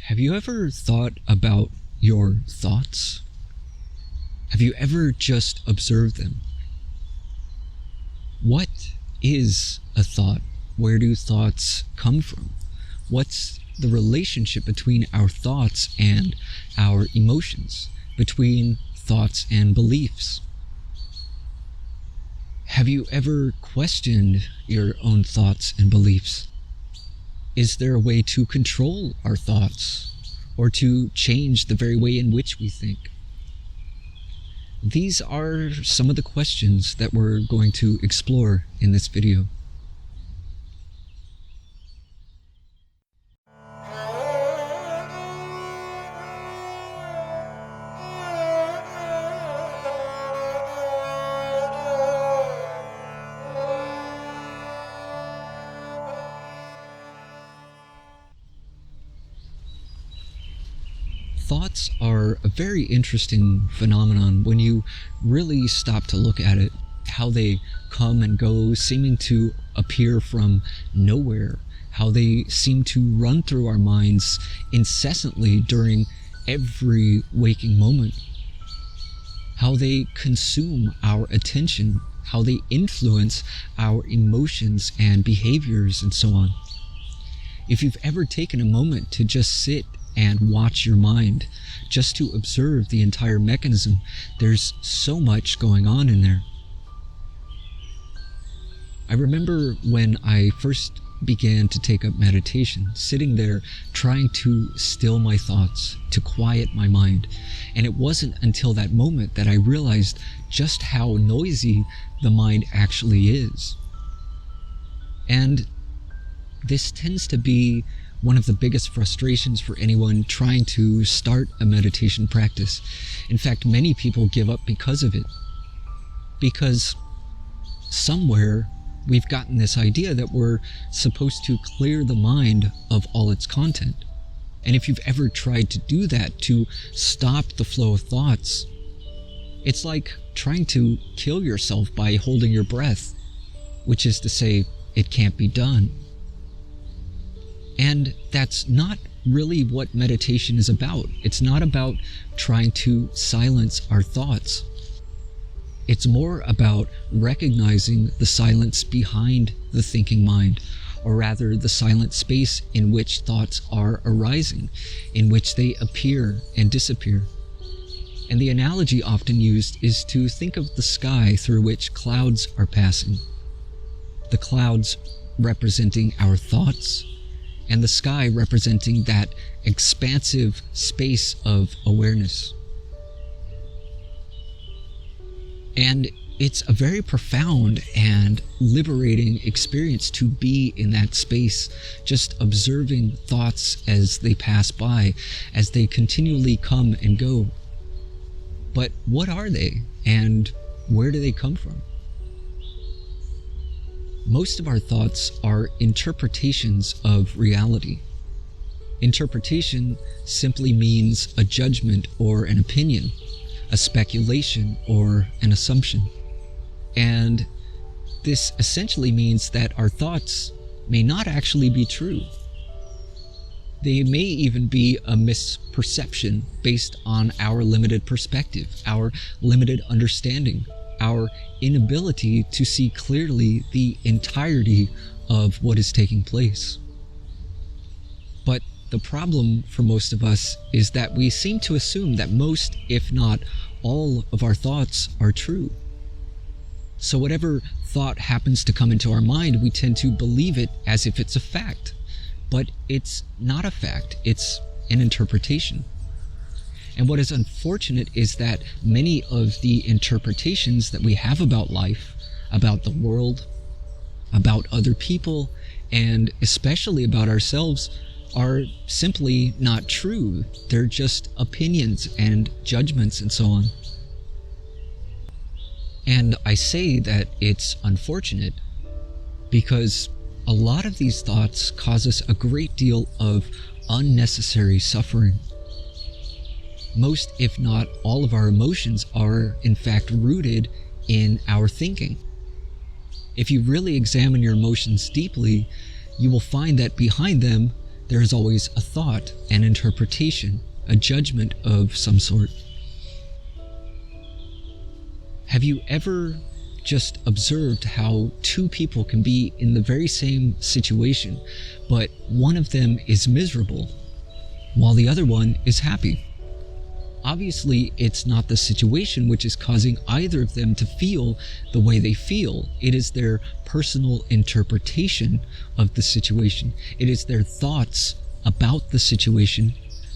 Have you ever thought about your thoughts? Have you ever just observed them? What is a thought? Where do thoughts come from? What's the relationship between our thoughts and our emotions, between thoughts and beliefs? Have you ever questioned your own thoughts and beliefs? Is there a way to control our thoughts or to change the very way in which we think? These are some of the questions that we're going to explore in this video. Thoughts are a very interesting phenomenon when you really stop to look at it, how they come and go, seeming to appear from nowhere, how they seem to run through our minds incessantly during every waking moment, how they consume our attention, how they influence our emotions and behaviors, and so on. If you've ever taken a moment to just sit and watch your mind, just to observe the entire mechanism, there's so much going on in there. I remember when I first began to take up meditation, sitting there trying to still my thoughts, to quiet my mind, and it wasn't until that moment that I realized just how noisy the mind actually is. And this tends to be one of the biggest frustrations for anyone trying to start a meditation practice. In fact, many people give up because of it. Because somewhere we've gotten this idea that we're supposed to clear the mind of all its content. And if you've ever tried to do that, to stop the flow of thoughts, it's like trying to kill yourself by holding your breath, which is to say, it can't be done. And that's not really what meditation is about. It's not about trying to silence our thoughts. It's more about recognizing the silence behind the thinking mind, or rather the silent space in which thoughts are arising, in which they appear and disappear. And the analogy often used is to think of the sky through which clouds are passing. The clouds representing our thoughts, and the sky representing that expansive space of awareness. And it's a very profound and liberating experience to be in that space, just observing thoughts as they pass by, as they continually come and go. But what are they, and where do they come from? Most of our thoughts are interpretations of reality. Interpretation simply means a judgment or an opinion, a speculation or an assumption. And this essentially means that our thoughts may not actually be true. They may even be a misperception based on our limited perspective, our limited understanding, our inability to see clearly the entirety of what is taking place. But the problem for most of us is that we seem to assume that most, if not all, of our thoughts are true. So whatever thought happens to come into our mind, we tend to believe it as if it's a fact. But it's not a fact, it's an interpretation. And what is unfortunate is that many of the interpretations that we have about life, about the world, about other people, and especially about ourselves, are simply not true. They're just opinions and judgments and so on. And I say that it's unfortunate because a lot of these thoughts cause us a great deal of unnecessary suffering. Most, if not all, of our emotions are in fact rooted in our thinking. If you really examine your emotions deeply, you will find that behind them there is always a thought, an interpretation, a judgment of some sort. Have you ever just observed how two people can be in the very same situation, but one of them is miserable while the other one is happy? Obviously, it's not the situation which is causing either of them to feel the way they feel. It is their personal interpretation of the situation. It is their thoughts about the situation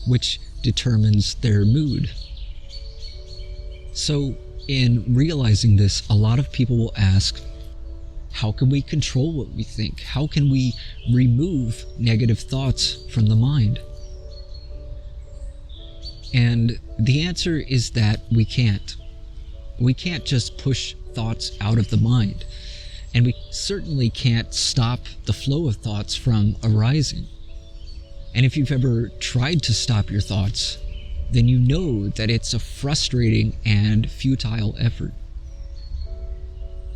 which determines their mood. So, in realizing this, a lot of people will ask, how can we control what we think? How can we remove negative thoughts from the mind? And the answer is that we can't. We can't just push thoughts out of the mind. And we certainly can't stop the flow of thoughts from arising. And if you've ever tried to stop your thoughts, then you know that it's a frustrating and futile effort.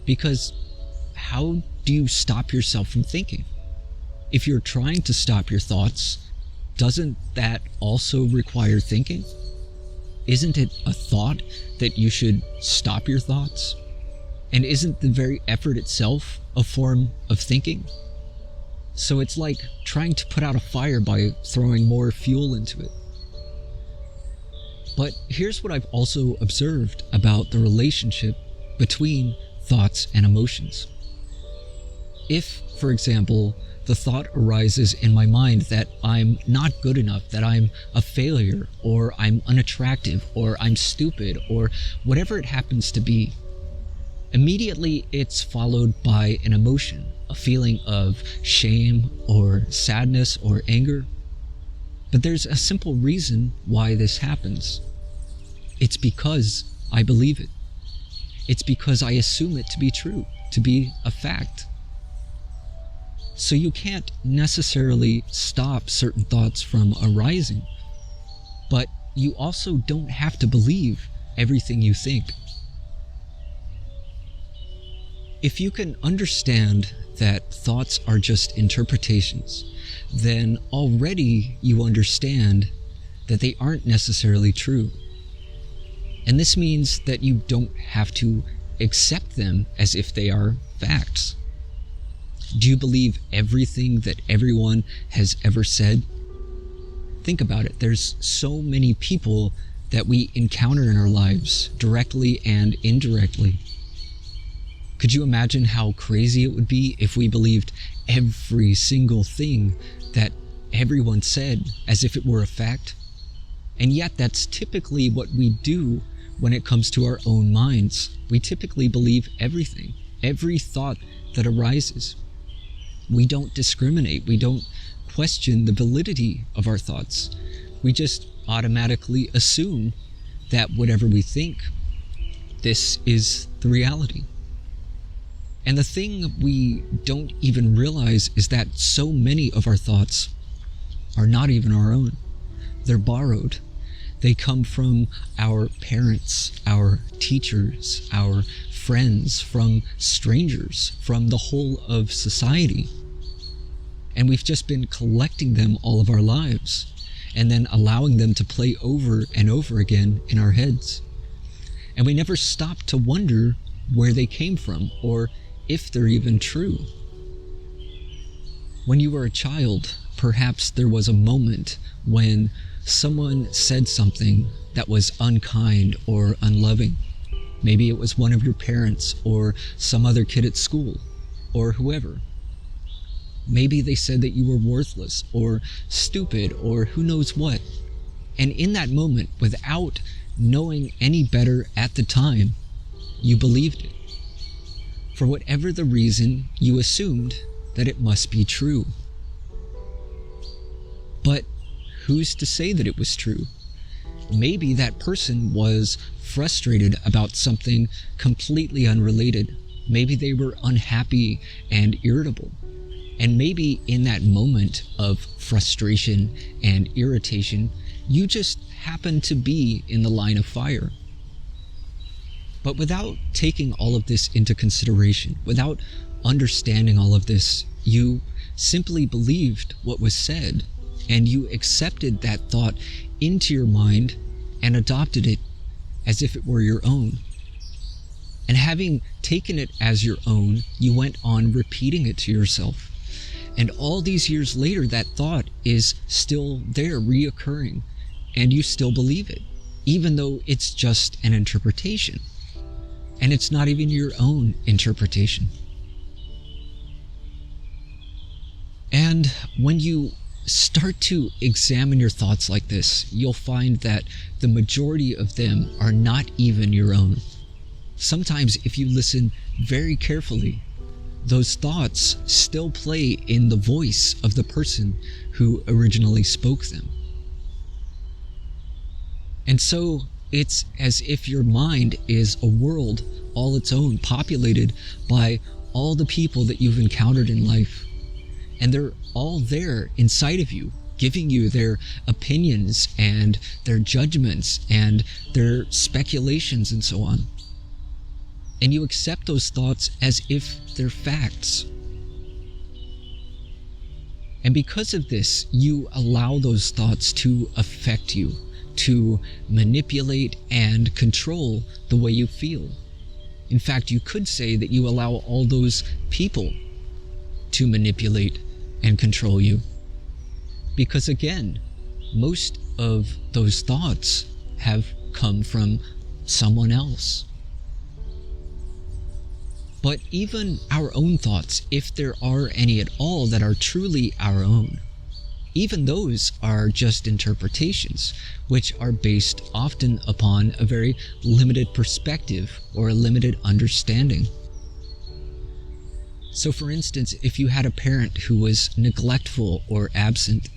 Because how do you stop yourself from thinking? If you're trying to stop your thoughts, doesn't that also require thinking? Isn't it a thought that you should stop your thoughts? And isn't the very effort itself a form of thinking? So it's like trying to put out a fire by throwing more fuel into it. But here's what I've also observed about the relationship between thoughts and emotions. If, for example, the thought arises in my mind that I'm not good enough, that I'm a failure, or I'm unattractive, or I'm stupid, or whatever it happens to be, immediately it's followed by an emotion, a feeling of shame, or sadness, or anger. But there's a simple reason why this happens. It's because I believe it. It's because I assume it to be true, to be a fact. So you can't necessarily stop certain thoughts from arising, but you also don't have to believe everything you think. If you can understand that thoughts are just interpretations, then already you understand that they aren't necessarily true. And this means that you don't have to accept them as if they are facts. Do you believe everything that everyone has ever said? Think about it. There's so many people that we encounter in our lives, directly and indirectly. Could you imagine how crazy it would be if we believed every single thing that everyone said as if it were a fact? And yet that's typically what we do when it comes to our own minds. We typically believe everything, every thought that arises. We don't discriminate. We don't question the validity of our thoughts. We just automatically assume that whatever we think, this is the reality. And the thing we don't even realize is that so many of our thoughts are not even our own. They're borrowed. They come from our parents, our teachers, our friends, from strangers, from the whole of society. And we've just been collecting them all of our lives and then allowing them to play over and over again in our heads. And we never stop to wonder where they came from or if they're even true. When you were a child, perhaps there was a moment when someone said something that was unkind or unloving. Maybe it was one of your parents or some other kid at school or whoever. Maybe they said that you were worthless or stupid or who knows what. And in that moment, without knowing any better at the time, you believed it. For whatever the reason, you assumed that it must be true. But who's to say that it was true? Maybe that person was frustrated about something completely unrelated. Maybe they were unhappy and irritable. And maybe in that moment of frustration and irritation, you just happened to be in the line of fire. But without taking all of this into consideration, without understanding all of this, you simply believed what was said and you accepted that thought into your mind and adopted it as if it were your own. And having taken it as your own, you went on repeating it to yourself. And all these years later, that thought is still there, reoccurring, and you still believe it, even though it's just an interpretation. And it's not even your own interpretation. And when you start to examine your thoughts like this, you'll find that the majority of them are not even your own. Sometimes, if you listen very carefully, those thoughts still play in the voice of the person who originally spoke them. And so it's as if your mind is a world all its own, populated by all the people that you've encountered in life. And they're all there inside of you, giving you their opinions and their judgments and their speculations and so on. And you accept those thoughts as if they're facts. And because of this, you allow those thoughts to affect you, to manipulate and control the way you feel. In fact, you could say that you allow all those people to manipulate and control you. Because again, most of those thoughts have come from someone else. But even our own thoughts, if there are any at all that are truly our own, even those are just interpretations, which are based often upon a very limited perspective or a limited understanding. So for instance, if you had a parent who was neglectful or absent,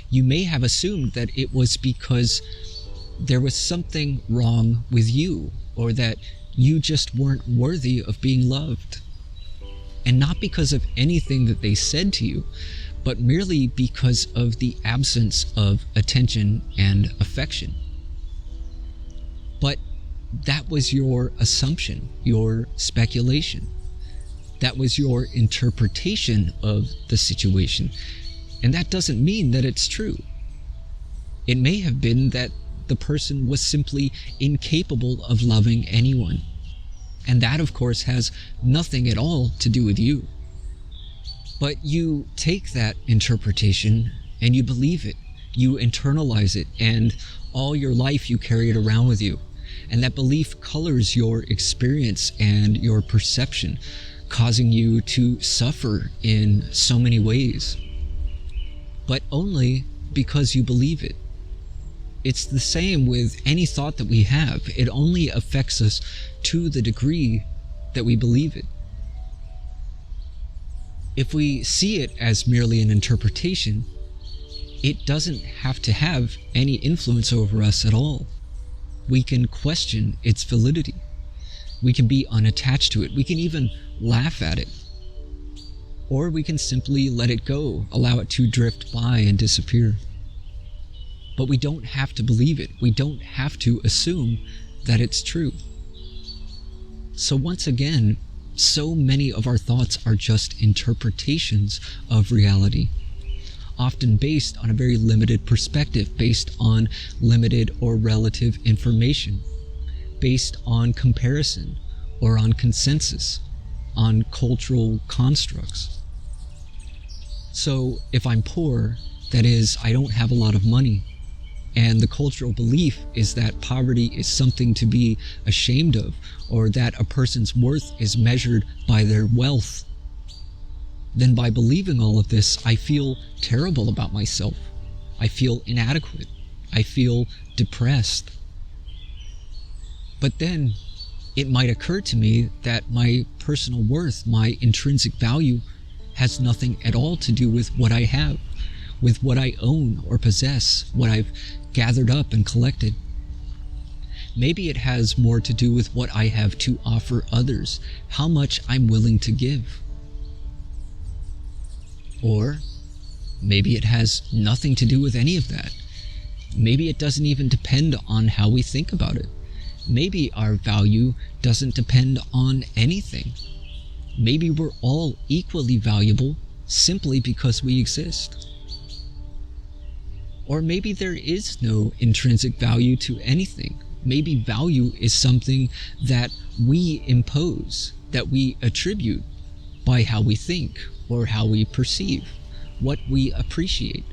you may have assumed that it was because there was something wrong with you, or that you just weren't worthy of being loved. And not because of anything that they said to you, but merely because of the absence of attention and affection. But that was your assumption, your speculation. That was your interpretation of the situation. And that doesn't mean that it's true. It may have been that the person was simply incapable of loving anyone. And that, of course, has nothing at all to do with you. But you take that interpretation and you believe it. You internalize it, and all your life you carry it around with you. And that belief colors your experience and your perception, causing you to suffer in so many ways. But only because you believe it. It's the same with any thought that we have. It only affects us to the degree that we believe it. If we see it as merely an interpretation, it doesn't have to have any influence over us at all. We can question its validity. We can be unattached to it. We can even laugh at it. Or we can simply let it go, allow it to drift by and disappear. But we don't have to believe it. We don't have to assume that it's true. So once again, so many of our thoughts are just interpretations of reality, often based on a very limited perspective, based on limited or relative information, based on comparison or on consensus, on cultural constructs. So if I'm poor, that is, I don't have a lot of money, and the cultural belief is that poverty is something to be ashamed of, or that a person's worth is measured by their wealth, then by believing all of this, I feel terrible about myself. I feel inadequate. I feel depressed. But then it might occur to me that my personal worth, my intrinsic value, has nothing at all to do with what I have, with what I own or possess, what I've gathered up and collected. Maybe it has more to do with what I have to offer others, how much I'm willing to give. Or maybe it has nothing to do with any of that. Maybe it doesn't even depend on how we think about it. Maybe our value doesn't depend on anything. Maybe we're all equally valuable simply because we exist. Or maybe there is no intrinsic value to anything. Maybe value is something that we impose, that we attribute by how we think or how we perceive, what we appreciate.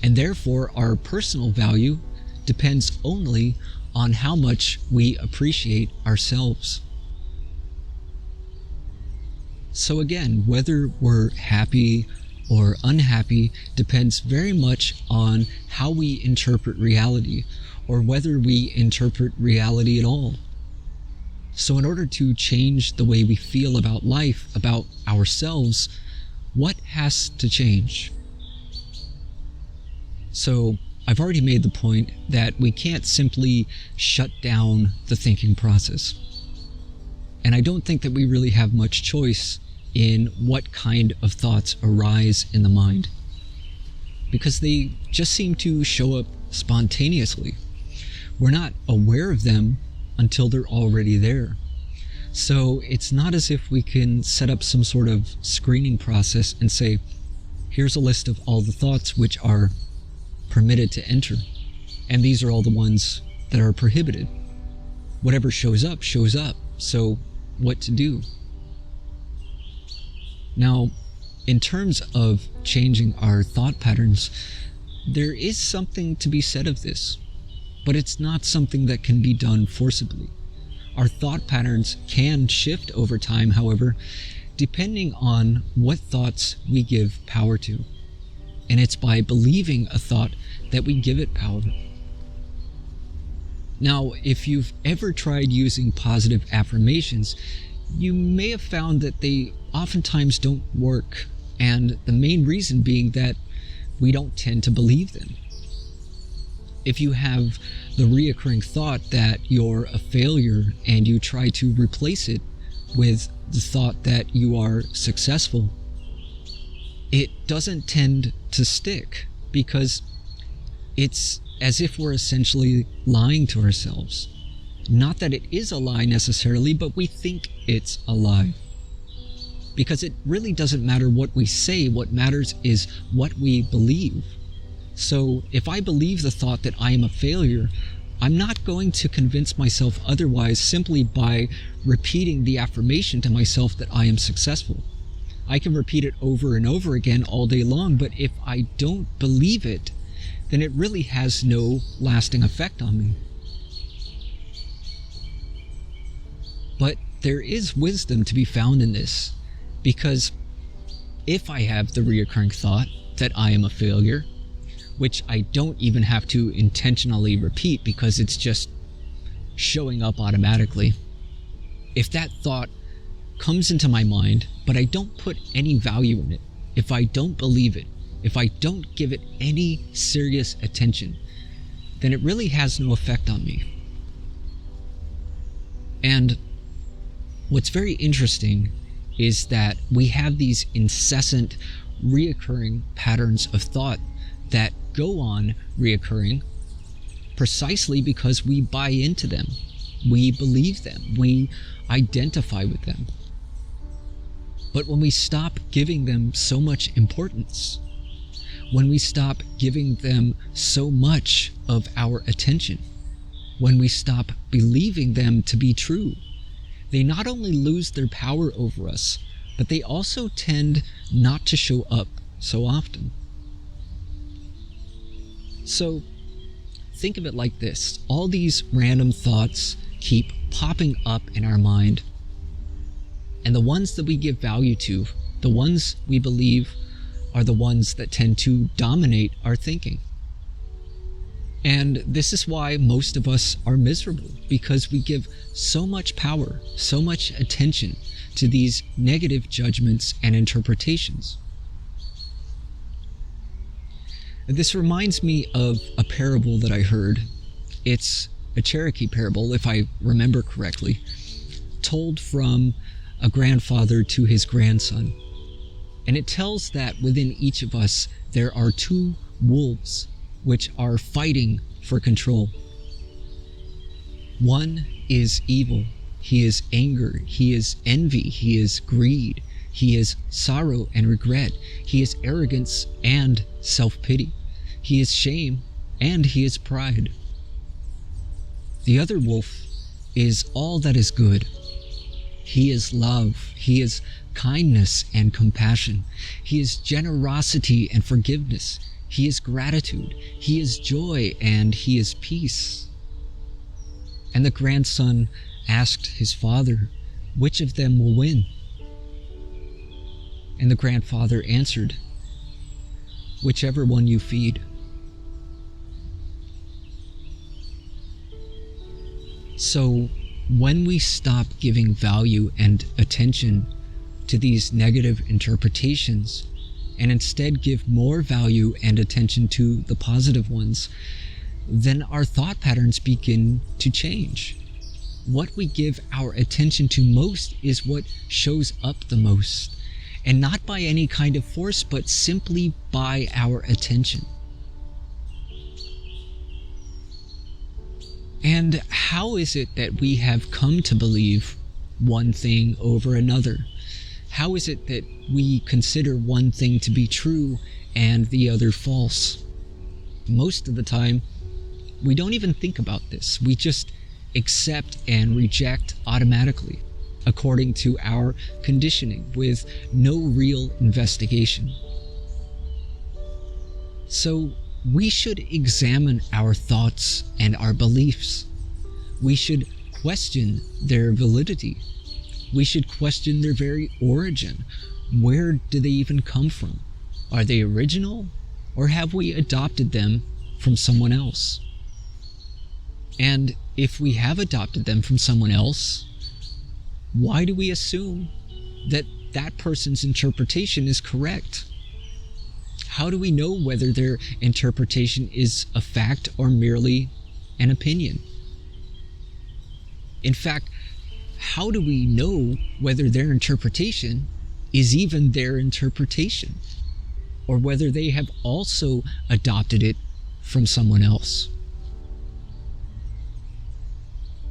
And therefore, our personal value depends only on how much we appreciate ourselves. So again, whether we're happy or unhappy depends very much on how we interpret reality, or whether we interpret reality at all. So in order to change the way we feel about life, about ourselves, what has to change? So I've already made the point that we can't simply shut down the thinking process. And I don't think that we really have much choice in what kind of thoughts arise in the mind, because they just seem to show up spontaneously. We're not aware of them until they're already there. So it's not as if we can set up some sort of screening process and say, here's a list of all the thoughts which are permitted to enter, and these are all the ones that are prohibited. Whatever shows up, shows up. So what to do? Now, in terms of changing our thought patterns, there is something to be said of this, but it's not something that can be done forcibly. Our thought patterns can shift over time, however, depending on what thoughts we give power to. And it's by believing a thought that we give it power. Now, if you've ever tried using positive affirmations, you may have found that they oftentimes don't work, and the main reason being that we don't tend to believe them. If you have the reoccurring thought that you're a failure and you try to replace it with the thought that you are successful, it doesn't tend to stick, because it's as if we're essentially lying to ourselves. Not that it is a lie necessarily, but we think it's a lie. Because it really doesn't matter what we say, what matters is what we believe. So if I believe the thought that I am a failure, I'm not going to convince myself otherwise simply by repeating the affirmation to myself that I am successful. I can repeat it over and over again all day long, but if I don't believe it, then it really has no lasting effect on me. But there is wisdom to be found in this, because if I have the reoccurring thought that I am a failure, which I don't even have to intentionally repeat because it's just showing up automatically, if that thought comes into my mind, but I don't put any value in it, if I don't believe it, if I don't give it any serious attention, then it really has no effect on me. And what's very interesting is that we have these incessant, reoccurring patterns of thought that go on reoccurring precisely because we buy into them, we believe them, we identify with them. But when we stop giving them so much importance, when we stop giving them so much of our attention, when we stop believing them to be true, they not only lose their power over us, but they also tend not to show up so often. So think of it like this. All these random thoughts keep popping up in our mind, and the ones that we give value to, the ones we believe, are the ones that tend to dominate our thinking. And this is why most of us are miserable, because we give so much power, so much attention to these negative judgments and interpretations. This reminds me of a parable that I heard. It's a Cherokee parable, if I remember correctly, told from a grandfather to his grandson. And it tells that within each of us there are two wolves which are fighting for control. One is evil. He is anger. He is envy. He is greed. He is sorrow and regret. He is arrogance and self-pity. he is shame, and he is pride. The other wolf is all that is good. He is love, he is kindness and compassion, he is generosity and forgiveness, he is gratitude, he is joy, and he is peace. And the grandson asked his father, which of them will win? And the grandfather answered, whichever one you feed. So, when we stop giving value and attention to these negative interpretations, and instead give more value and attention to the positive ones, then our thought patterns begin to change. What we give our attention to most is what shows up the most, and not by any kind of force, but simply by our attention. And how is it that we have come to believe one thing over another? How is it that we consider one thing to be true and the other false? Most of the time, we don't even think about this. We just accept and reject automatically, according to our conditioning, with no real investigation. So, we should examine our thoughts and our beliefs. We should question their validity. We should question their very origin. Where do they even come from? Are they original, or have we adopted them from someone else? And if we have adopted them from someone else, why do we assume that that person's interpretation is correct? How do we know whether their interpretation is a fact or merely an opinion? In fact, how do we know whether their interpretation is even their interpretation, or whether they have also adopted it from someone else?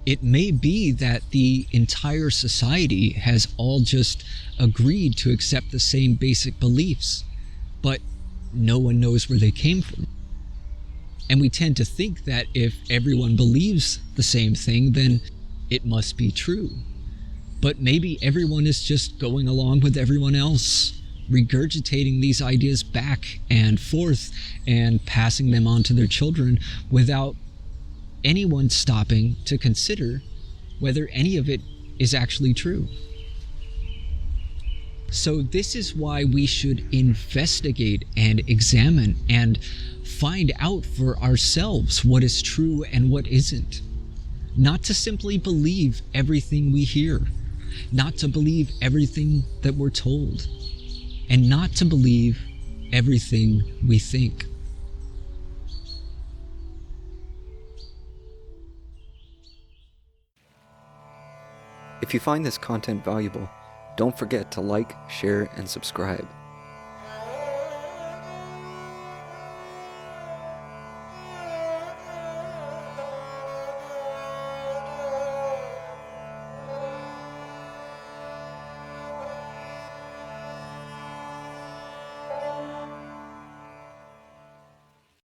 It may be that the entire society has all just agreed to accept the same basic beliefs, but no one knows where they came from. And we tend to think that if everyone believes the same thing, then it must be true. But maybe everyone is just going along with everyone else, regurgitating these ideas back and forth and passing them on to their children without anyone stopping to consider whether any of it is actually true. So this is why we should investigate and examine and find out for ourselves what is true and what isn't. Not to simply believe everything we hear, not to believe everything that we're told, and not to believe everything we think. If you find this content valuable, don't forget to like, share, and subscribe.